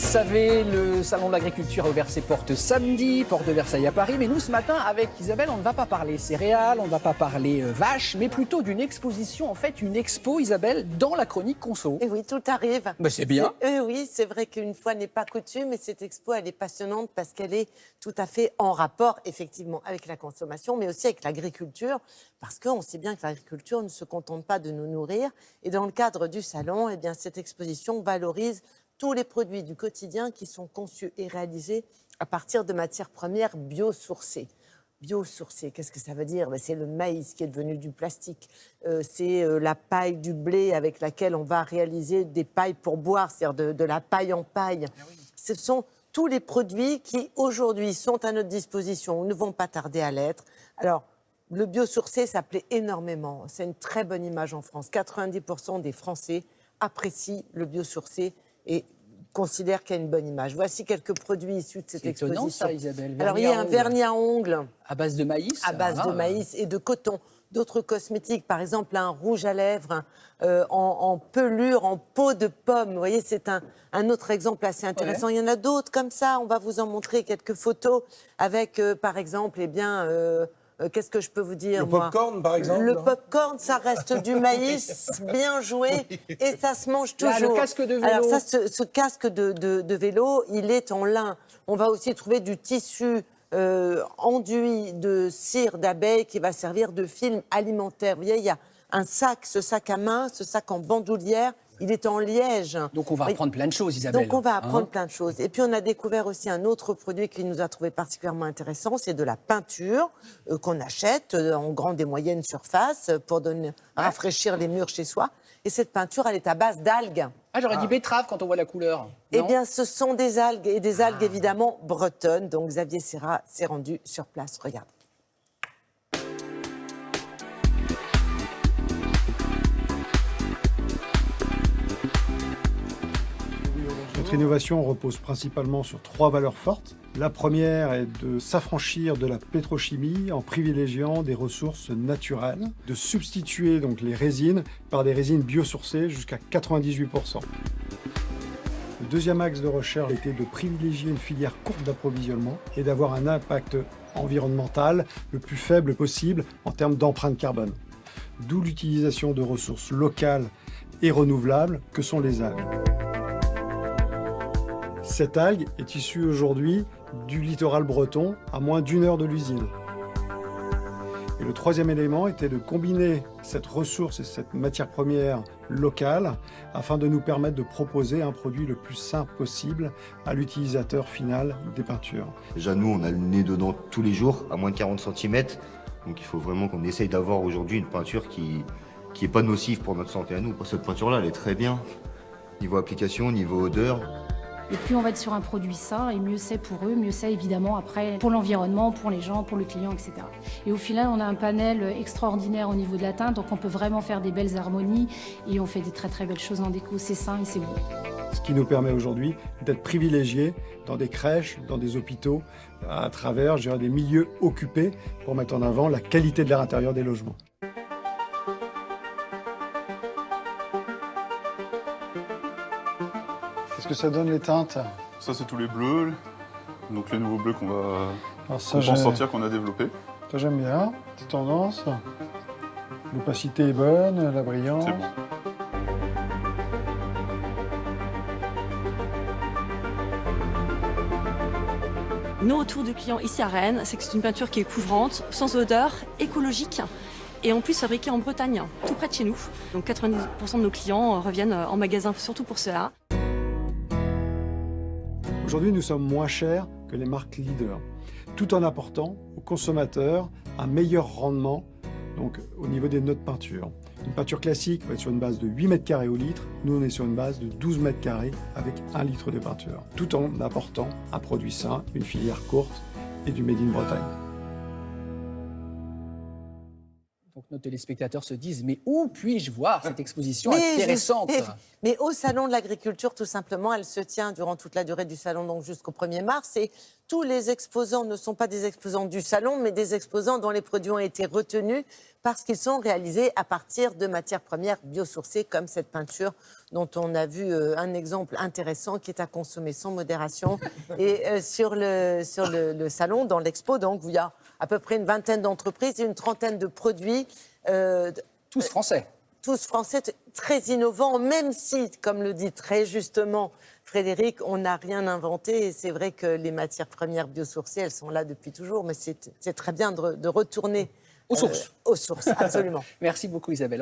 savez, le Salon de l'Agriculture a ouvert ses portes samedi, porte de Versailles à Paris. Mais nous, ce matin, avec Isabelle, on ne va pas parler céréales, on ne va pas parler vaches, mais plutôt d'une exposition, en fait, une expo, Isabelle, dans la chronique conso. Et oui, tout arrive. Ben, c'est bien. Oui, c'est vrai qu'une fois n'est pas coutume, mais cette expo, elle est passionnante parce qu'elle est tout à fait en rapport, effectivement, avec la consommation, mais aussi avec l'agriculture, parce qu'on sait bien que l'agriculture ne se contente pas de nous nourrir. Et dans le cadre du salon, eh bien, cette exposition valorise tous les produits du quotidien qui sont conçus et réalisés à partir de matières premières biosourcées. Biosourcées, qu'est-ce que ça veut dire? C'est le maïs qui est devenu du plastique. C'est la paille du blé avec laquelle on va réaliser des pailles pour boire, c'est-à-dire de la paille en paille. Ah oui. Ce sont tous les produits qui, aujourd'hui, sont à notre disposition ou ne vont pas tarder à l'être. Alors, le biosourcé, ça plaît énormément. C'est une très bonne image en France. 90% des Français apprécient le biosourcé et considèrent qu'il y a une bonne image. Voici quelques produits issus de cette exposition. C'est étonnant ça, Isabelle. Alors, il y a un vernis à ongles. À base de maïs. À base de maïs et de coton. D'autres cosmétiques, par exemple un rouge à lèvres en pelure, en peau de pomme. Vous voyez, c'est un autre exemple assez intéressant. Ouais. Il y en a d'autres comme ça. On va vous en montrer quelques photos avec, par exemple, eh bien... qu'est-ce que je peux vous dire? Le popcorn, par exemple? Le popcorn, ça reste du maïs, bien joué, et ça se mange toujours. Là, le casque de vélo. Alors ça, ce casque de vélo, il est en lin. On va aussi trouver du tissu enduit de cire d'abeille qui va servir de film alimentaire. Vous voyez, il y a un sac, ce sac à main, ce sac en bandoulière. Il est en liège. Donc on va apprendre plein de choses, Isabelle. Donc on va apprendre plein de choses. Et puis on a découvert aussi un autre produit qui nous a trouvé particulièrement intéressant, c'est de la peinture qu'on achète en grande et moyenne surface pour rafraîchir les murs chez soi. Et cette peinture, elle est à base d'algues. Ah, j'aurais dit betterave quand on voit la couleur. Eh bien, ce sont des algues, et des algues évidemment bretonnes. Donc Xavier Serra s'est rendu sur place. Regardez. Notre innovation repose principalement sur 3 valeurs fortes. La première est de s'affranchir de la pétrochimie en privilégiant des ressources naturelles, de substituer donc les résines par des résines biosourcées jusqu'à 98%. Le deuxième axe de recherche était de privilégier une filière courte d'approvisionnement et d'avoir un impact environnemental le plus faible possible en termes d'empreinte carbone. D'où l'utilisation de ressources locales et renouvelables que sont les algues. Cette algue est issue aujourd'hui du littoral breton, à moins d'1 heure de l'usine. Et le troisième élément était de combiner cette ressource et cette matière première locale afin de nous permettre de proposer un produit le plus simple possible à l'utilisateur final des peintures. Déjà nous, on a le nez dedans tous les jours, à moins de 40 cm. Donc il faut vraiment qu'on essaye d'avoir aujourd'hui une peinture qui n'est pas nocive pour notre santé à nous. Cette peinture-là, elle est très bien. Niveau application, niveau odeur. Et plus on va être sur un produit sain, et mieux c'est pour eux, mieux c'est évidemment après pour l'environnement, pour les gens, pour le client, etc. Et au final, on a un panel extraordinaire au niveau de la teinte, donc on peut vraiment faire des belles harmonies et on fait des très très belles choses en déco. C'est sain et c'est beau. Ce qui nous permet aujourd'hui d'être privilégiés dans des crèches, dans des hôpitaux, à travers des milieux occupés pour mettre en avant la qualité de l'air intérieur des logements. Qu'est-ce que ça donne les teintes? Ça c'est tous les bleus, donc les nouveaux bleus qu'on va pense sortir, qu'on a développés. Ça j'aime bien, petite tendance. L'opacité est bonne, la brillance. C'est bon. Nos retours du client ici à Rennes, c'est que c'est une peinture qui est couvrante, sans odeur, écologique et en plus fabriquée en Bretagne, tout près de chez nous. Donc 90% de nos clients reviennent en magasin surtout pour cela. Aujourd'hui, nous sommes moins chers que les marques leaders, tout en apportant aux consommateurs un meilleur rendement donc, au niveau des notes peinture. Une peinture classique va être sur une base de 8 m² au litre. Nous, on est sur une base de 12 m² avec 1 litre de peinture, tout en apportant un produit sain, une filière courte et du Made in Bretagne. Donc nos téléspectateurs se disent, mais où puis-je voir cette exposition intéressante? Mais au Salon de l'Agriculture, tout simplement, elle se tient durant toute la durée du salon, donc jusqu'au 1er mars. Et tous les exposants ne sont pas des exposants du salon, mais des exposants dont les produits ont été retenus parce qu'ils sont réalisés à partir de matières premières biosourcées, comme cette peinture dont on a vu un exemple intéressant qui est à consommer sans modération. Et sur le salon, dans l'expo, donc, il y a à peu près une vingtaine d'entreprises et une trentaine de produits. Tous français. Tous français, très innovants, même si, comme le dit très justement Frédéric, on n'a rien inventé. Et c'est vrai que les matières premières biosourcées, elles sont là depuis toujours, mais c'est très bien de retourner aux sources. Aux sources, absolument. Merci beaucoup Isabelle.